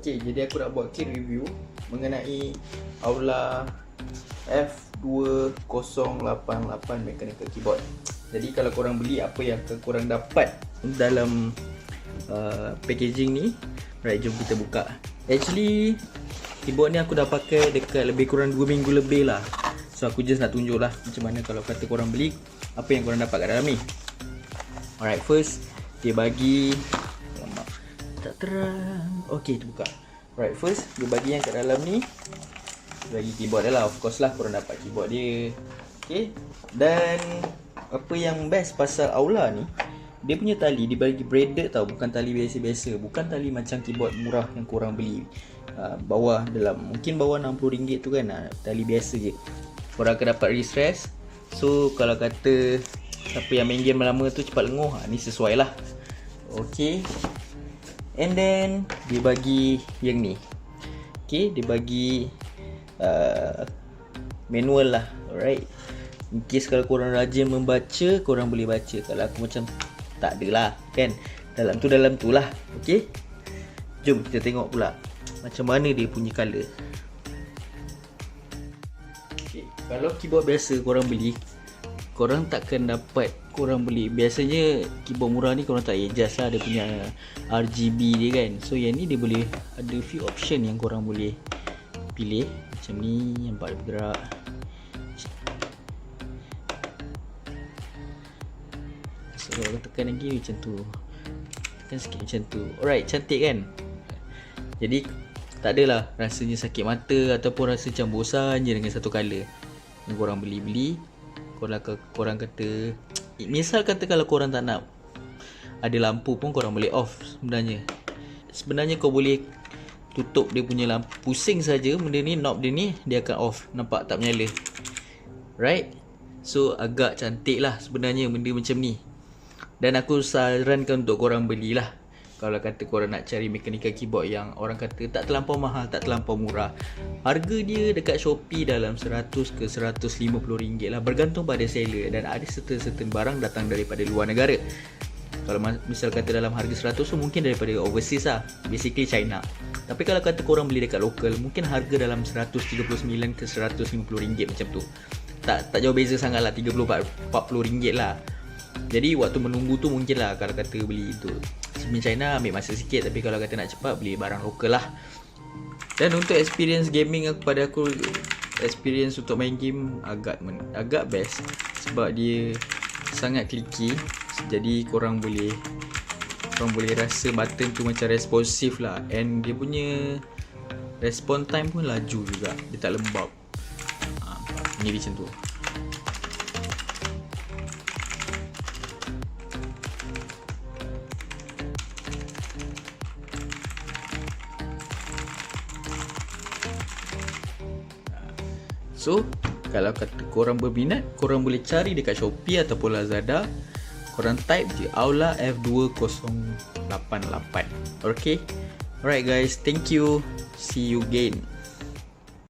Okey, jadi aku nak buat kit review mengenai Aula F2088 mechanical keyboard. Jadi kalau korang beli, apa yang korang dapat dalam packaging ni. Right, jom kita buka. Actually, keyboard ni aku dah pakai dekat lebih kurang 2 minggu lebih lah. So aku just nak tunjuk lah macam mana kalau kata korang beli, apa yang korang dapat kat dalam ni. Alright, first dia bagi, tak terang. Okay, kita buka. Right, first dia bagi yang kat dalam ni, dia bagi keyboard dia lah. Of course lah korang dapat keyboard dia. Okay, dan apa yang best pasal Aula ni, dia punya tali dia bagi braided tau, bukan tali biasa-biasa. Bukan tali macam keyboard murah yang korang beli bawah dalam, mungkin bawah RM60 tu kan, tali biasa je. Korang akan dapat wrist rest. So kalau kata siapa yang main game lama tu cepat lenguh, ni sesuai lah. Okay, and then dia bagi yang ni. Okay, dia bagi manual lah. Alright, in case kalau korang rajin membaca, korang boleh baca. Kalau aku macam tak adalah kan, dalam tu lah. Okay, jom kita tengok pula macam mana dia punya colour. Okay, kalau keyboard biasa korang beli, korang takkan dapat, korang beli biasanya keyboard murah ni korang tak adjust lah dia punya RGB dia kan. So yang ni dia boleh ada few option yang korang boleh pilih. Macam ni, nampak dia bergerak. So kalau tekan lagi macam tu, tekan sikit macam tu. Alright, cantik kan. Jadi tak adalah rasanya sakit mata ataupun rasa macam bosan je dengan satu colour yang korang beli. Korang kata, misal kata kalau korang tak nak ada lampu pun korang boleh off sebenarnya. Sebenarnya kau boleh tutup dia punya lampu, pusing saja benda ni, knob dia ni, dia akan off. Nampak tak menyala. Right? So agak cantik lah sebenarnya benda macam ni. Dan aku sarankan untuk korang belilah. Kalau kata korang nak cari mechanical keyboard yang orang kata tak terlampau mahal, tak terlampau murah. Harga dia dekat Shopee dalam 100 ke 150 ringgit lah, bergantung pada seller. Dan ada certain barang datang daripada luar negara. Kalau misal kata dalam harga 100 tu mungkin daripada overseas lah, basically China. Tapi kalau kata korang beli dekat lokal, mungkin harga dalam 139 ke 150 ringgit macam tu. Tak jauh beza sangat lah, 30-40 ringgit lah. Jadi waktu menunggu tu mungkin lah kalau kata beli tu sebelum China ambil masa sikit. Tapi kalau kata nak cepat, beli barang lokal lah. Dan untuk experience gaming pada aku, experience untuk main game agak best, sebab dia sangat clicky. Jadi korang boleh rasa button tu macam responsif lah. And dia punya response time pun laju juga, dia tak lembab. Ni macam tu. So kalau kata korang berminat, korang boleh cari dekat Shopee ataupun Lazada. Korang type je Aula F2088. Okay, alright guys, thank you, see you again.